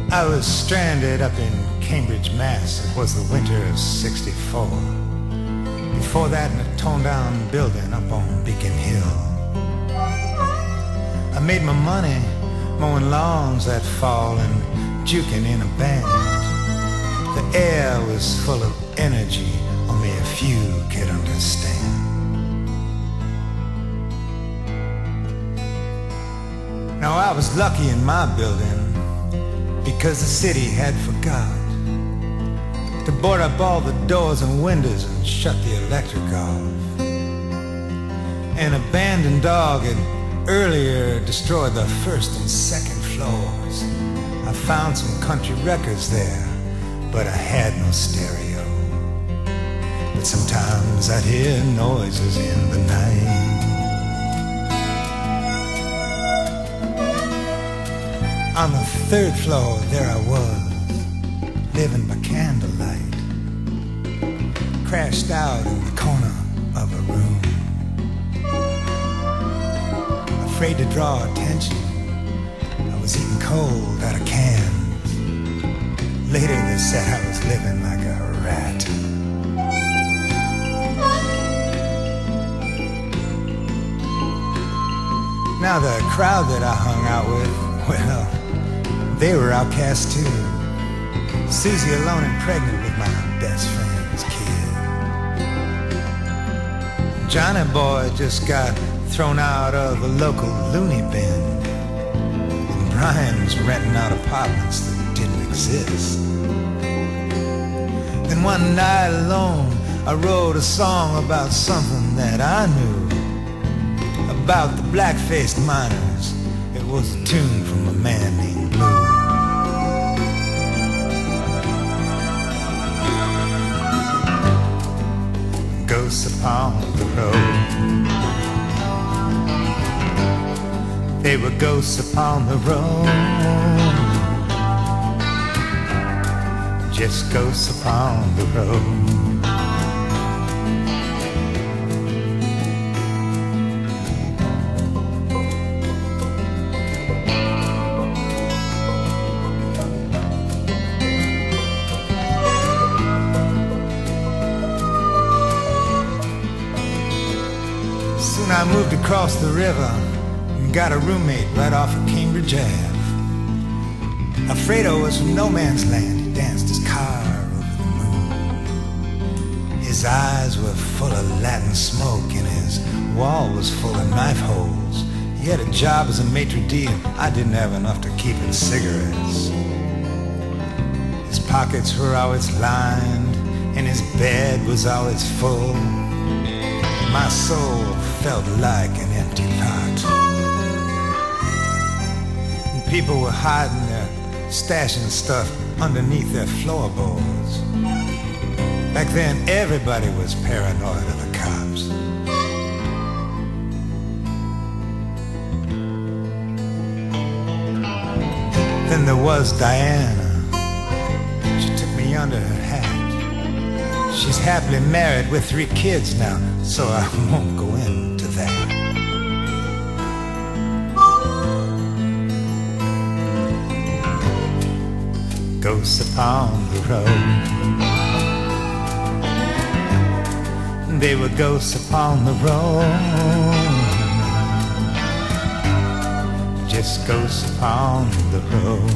I was stranded up in Cambridge, Mass. It was the winter of '64. Before that, in a torn-down building up on Beacon Hill. I made my money mowing lawns that fall and juking in a band. The air was full of energy only a few could understand. Now I was lucky in my building because the city had forgot to board up all the doors and windows and shut the electric off. An abandoned dog had earlier destroyed the first and second floors. I found some country records there, but I had no stereo. But sometimes I'd hear noises in the night. On the third floor there I was, living by candlelight, crashed out in the corner of a room. Afraid to draw attention, I was eating cold out of cans. Later they said I was living like a rat. Now the crowd that I hung out with, well, they were outcast too. Susie alone and pregnant with my best friend's kid. Johnny Boy just got thrown out of the local loony bin. And Brian was renting out apartments that didn't exist. Then one night alone I wrote a song about something that I knew, about the black-faced miners. It was a tune from a man named Blue. Ghosts upon the road, they were ghosts upon the road, just ghosts upon the road. Soon I moved across the river and got a roommate right off of Cambridge Ave. Alfredo was from no man's land. He danced his car over the moon. His eyes were full of Latin smoke and his wall was full of knife holes. He had a job as a maitre d' and I didn't have enough to keep in cigarettes. His pockets were always lined and his bed was always full. My soul felt like an empty pot. And people were hiding their stashing stuff underneath their floorboards. Back then everybody was paranoid of the cops. Then there was Diana. She took me under her hat. She's happily married with 3 kids now, so I won't go into that. Ghosts upon the road, they were ghosts upon the road, just ghosts upon the road.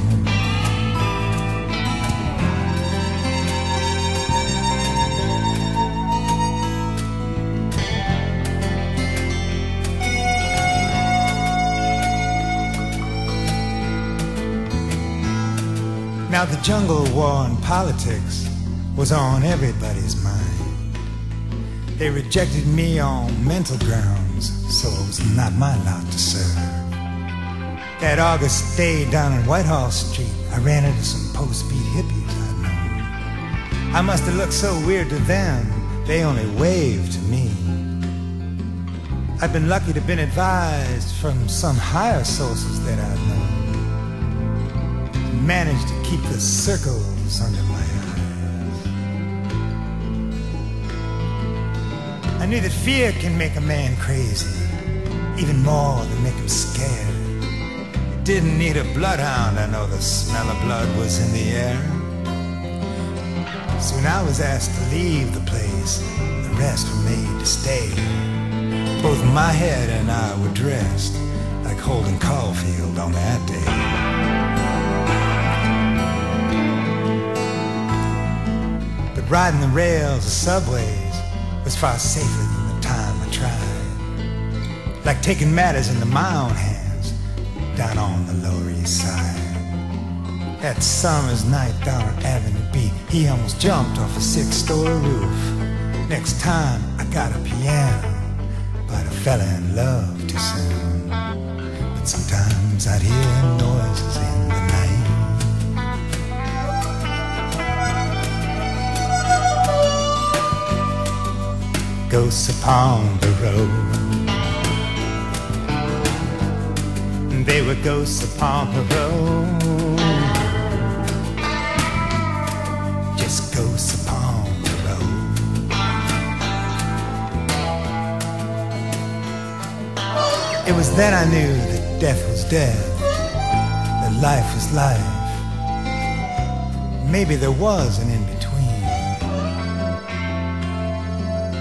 Now the jungle war and politics was on everybody's mind. They rejected me on mental grounds, so it was not my lot to serve. That August day down on Whitehall Street, I ran into some post-beat hippies I'd known. I must have looked so weird to them, they only waved to me. I'd been lucky to have been advised from some higher sources that I'd known. Managed to keep the circles under my eyes. I knew that fear can make a man crazy, even more than make him scared. Didn't need a bloodhound, I know the smell of blood was in the air. Soon I was asked to leave the place, the rest were made to stay. Both my head and I were dressed like Holden Caulfield on that day. But riding the rails of subways was far safer than the time I tried. Like taking matters into my own hands down on the Lower East Side. That summer's night down on Avenue B, he almost jumped off a 6-story roof. Next time I got a piano, but I fell in love too soon. But sometimes I'd hear noises in the night. Ghosts upon the road. They were ghosts upon the road. Just ghosts upon the road. It was then I knew that death was death, that life was life. Maybe there was an in-between.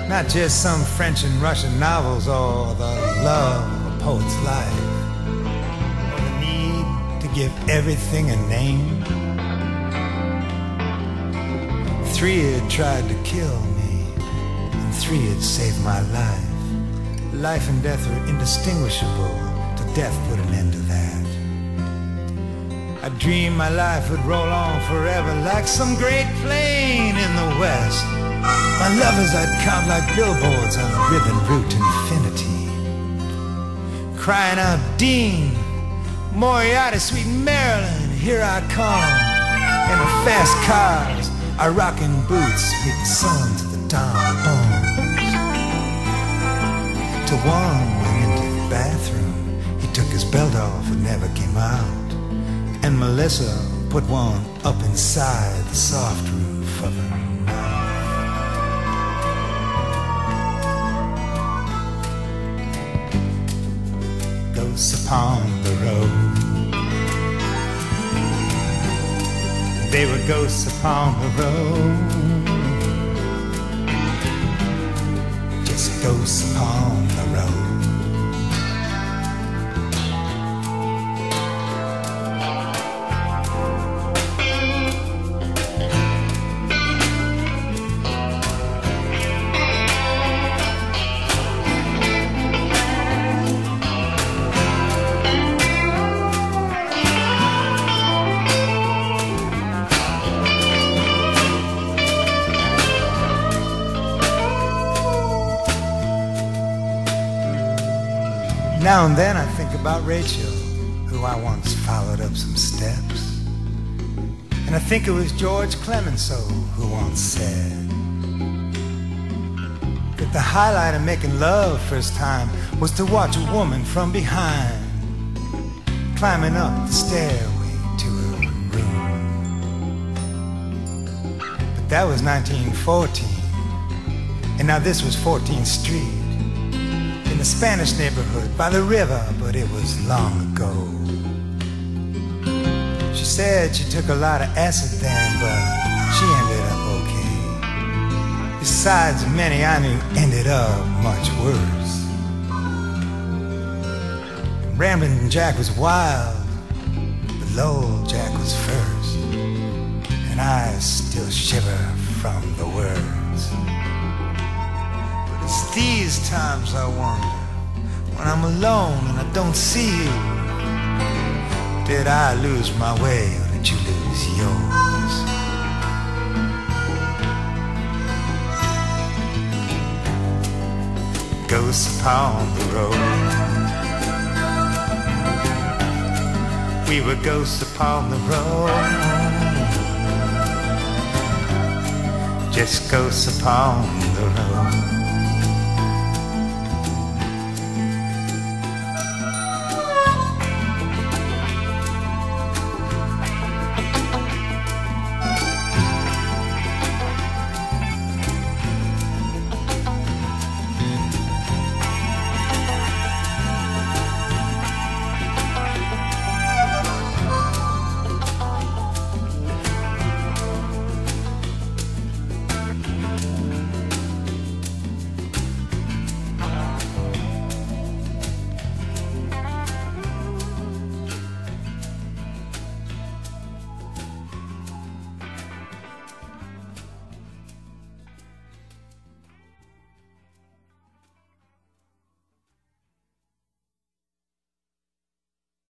Not just some French and Russian novels or the love of a poet's life. Give everything a name. 3 had tried to kill me, and 3 had saved my life. Life and death are indistinguishable, till death put an end to that. I dreamed my life would roll on forever like some great plane in the west. My lovers I'd count like billboards on the ribbon route to infinity, crying out, Dean, Moriarty, sweet Maryland, here I come. In the fast cars, our rocking boots beat the sun to the dawn bones. Till one went into the bathroom, he took his belt off and never came out. And Melissa put one up inside the soft roof of her mouth. Ghosts upon the road. They were ghosts upon the road. Just ghosts upon the road. Now and then I think about Rachel, who I once followed up some steps. And I think it was George Clemenceau who once said that the highlight of making love first time was to watch a woman from behind climbing up the stairway to her room. But that was 1914, and now this was 14th Street. In the Spanish neighborhood by the river, but it was long ago. She said she took a lot of acid then, but she ended up okay. Besides, many I knew ended up much worse. Ramblin' Jack was wild, but Lowell Jack was first. And I still shiver from the words. It's these times I wonder, when I'm alone and I don't see you, did I lose my way or did you lose yours? Ghosts upon the road. We were ghosts upon the road. Just ghosts upon the road.